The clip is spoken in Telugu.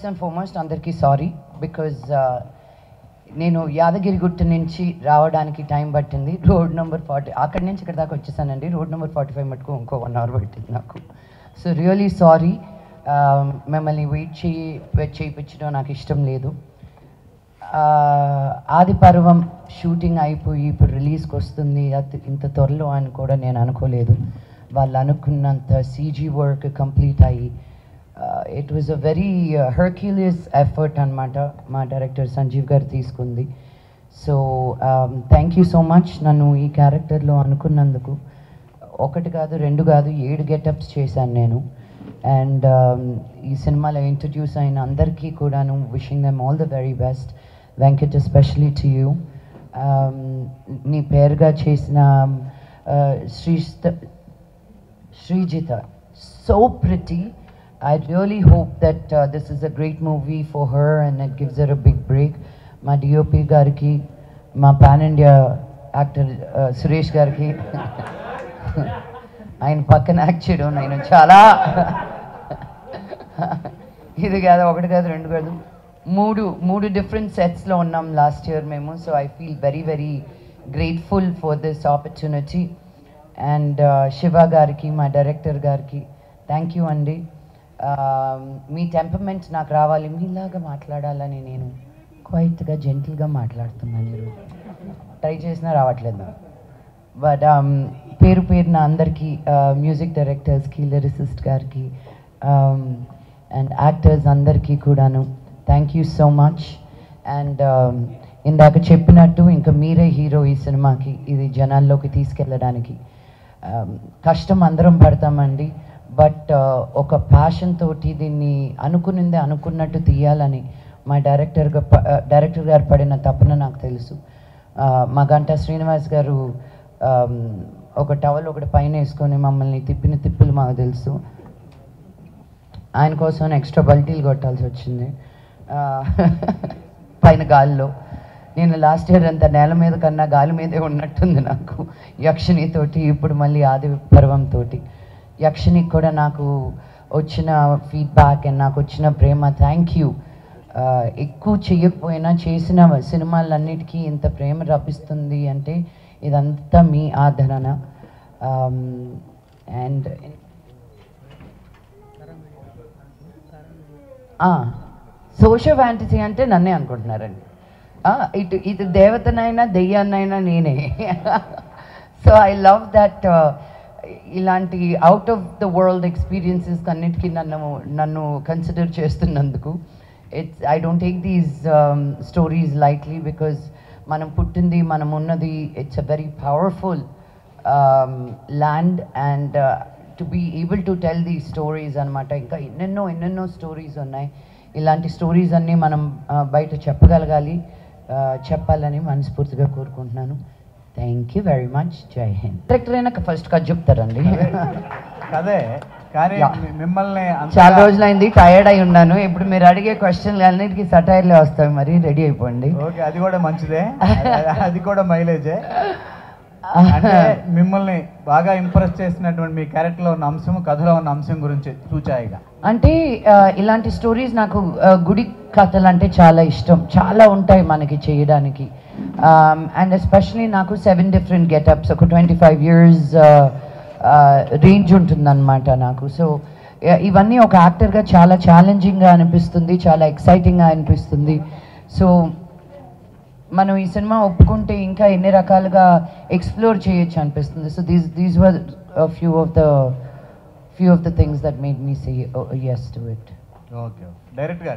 ఫస్ట్ అండ్ ఫార్మోస్ట్ అందరికీ సారీ బికాజ్ నేను యాదగిరిగుట్ట నుంచి రావడానికి టైం పట్టింది. రోడ్ నెంబర్ 40 అక్కడి నుంచి ఇక్కడ దాకా వచ్చేసానండి. రోడ్ నెంబర్ 45 మటుకు ఇంకో 1 hour పట్టింది నాకు. So really sorry. మిమ్మల్ని వెయిట్ చేయించడం నాకు ఇష్టం లేదు. ఆది పర్వం షూటింగ్ అయిపోయి ఇప్పుడు రిలీజ్కి వస్తుంది ఇంత త్వరలో అని కూడా నేను అనుకోలేదు. వాళ్ళు అనుకున్నంత సీజీ వర్క్ కంప్లీట్ అయ్యి it was a very herculean effort అనమాట. మా డైరెక్టర్ సంజీవ్ గారు తీసుకుంది. So thank you so much నన్ను ఈ క్యారెక్టర్లో అనుకున్నందుకు. 1 కాదు 2 కాదు 7 గెటప్స్ చేశాను నేను. అండ్ ఈ సినిమాలో ఇంట్రడ్యూస్ అయిన అందరికీ కూడాను wishing them all the very best. Venkat especially to you. నీ పేరుగా చేసిన Srijita so pretty. I really hope that this is a great movie for her and it gives her a big break. Ma DOP gariki, ma pan India actor Suresh gariki ఆయన పక్కన యాక్ట్ చేయడం నేను చాలా ఇది కాదు 1 కాదు 2 కాదు 3 డిఫరెంట్ సెట్స్లో ఉన్నాం లాస్ట్ ఇయర్ మేము. So I feel very very grateful for this opportunity. And Shiva గారికి మా డైరెక్టర్ గారికి థ్యాంక్ యూ అండి. మీ టెంపర్మెంట్ నాకు రావాలి, మీలాగా మాట్లాడాలని నేను క్వైట్గా జెంటిల్గా మాట్లాడుతున్నాను. ఈరోజు ట్రై చేసినా రావట్లేదు. బట్ పేరు పేరున అందరికీ మ్యూజిక్ డైరెక్టర్స్కి, లిరిసిస్ట్ గారికి అండ్ యాక్టర్స్ అందరికీ కూడాను thank you so much. And ఇందాక చెప్పినట్టు ఇంకా మీరే హీరో ఈ సినిమాకి. ఇది జనాల్లోకి తీసుకెళ్ళడానికి కష్టం అందరం పడతామండి. బట్ ఒక ప్యాషన్ తోటి దీన్ని అనుకునిందే అనుకున్నట్టు తీయాలని మా డైరెక్టర్ గారు పడిన తపన నాకు తెలుసు. మా గంటా శ్రీనివాస్ గారు ఒక టవల్ ఒకటి పైన వేసుకొని మమ్మల్ని తిప్పిన తిప్పులు మాకు తెలుసు. ఆయన కోసం ఎక్స్ట్రా బల్టీలు కొట్టాల్సి వచ్చింది పైన గాలిలో. నేను లాస్ట్ ఇయర్ అంతా నేల మీద కన్నా గాలి మీదే ఉన్నట్టుంది నాకు యక్షిణితోటి. ఇప్పుడు మళ్ళీ ఆది పర్వంతో యక్షినికి కూడా నాకు వచ్చిన ఫీడ్బ్యాక్ అండ్ నాకు వచ్చిన ప్రేమ థ్యాంక్ యూ. ఎక్కువ చేయకపోయినా చేసిన సినిమాలన్నిటికీ ఇంత ప్రేమ రప్పిస్తుంది అంటే ఇదంతా మీ ఆదరణ. అండ్ సోషల్ ఫ్యాంటసీ అంటే నన్నే అనుకుంటున్నారండి. ఇటు దేవతనైనా దెయ్యాన్నైనా నేనే. So I love that. ఇలాంటి out of the world experiences అన్నిటికీ నన్ను కన్సిడర్ చేస్తున్నందుకు I don't take these stories lightly. Because మనం పుట్టింది మనం ఉన్నది it's a very powerful land and to be able to tell these stories అనమాట. ఇంకా ఎన్నెన్నో స్టోరీస్ ఉన్నాయి. ఇలాంటి స్టోరీస్ అన్నీ మనం బయట చెప్పగలగాలి, చెప్పాలని మనస్ఫూర్తిగా కోరుకుంటున్నాను. Thank you very much. జై హింద్. డైరెక్టర్ అయినా ఫస్ట్ కథ చెప్తారండి. అదే కానీ మిమ్మల్ని చాలా రోజులైంది, టైర్డ్ అయి ఉన్నాను. ఇప్పుడు మీరు అడిగే క్వశ్చన్లు అన్నిటికీ సటైర్లే వస్తాయి. మరి రెడీ అయిపోండి. ఓకే, అది కూడా మంచిదే, అది కూడా మైలేజే. అంటే మిమ్మల్ని బాగా ఇంప్రెస్ చేసినటువంటి మీ క్యారెక్టర్లో ఉన్న అంశం, కథలో ఉన్న అంశం గురించి చూచాయిగా. అంటే ఇలాంటి స్టోరీస్ నాకు గుడి కథలు అంటే చాలా ఇష్టం. చాలా ఉంటాయి మనకి చేయడానికి. అండ్ ఎస్పెషలీ నాకు 7 డిఫరెంట్ గెటప్స్, ఒక 25 years రేంజ్ ఉంటుందన్నమాట నాకు. సో ఇవన్నీ ఒక యాక్టర్గా చాలా ఛాలెంజింగ్గా అనిపిస్తుంది, చాలా ఎక్సైటింగ్గా అనిపిస్తుంది. సో మనం ఈ సినిమా ఒప్పుకుంటే ఇంకా ఎన్ని రకాలుగా ఎక్స్ప్లోర్ చేయొచ్చు అనిపిస్తుంది. So these were few of the things that made me say yes to it. Okay, డైరెక్ట్గా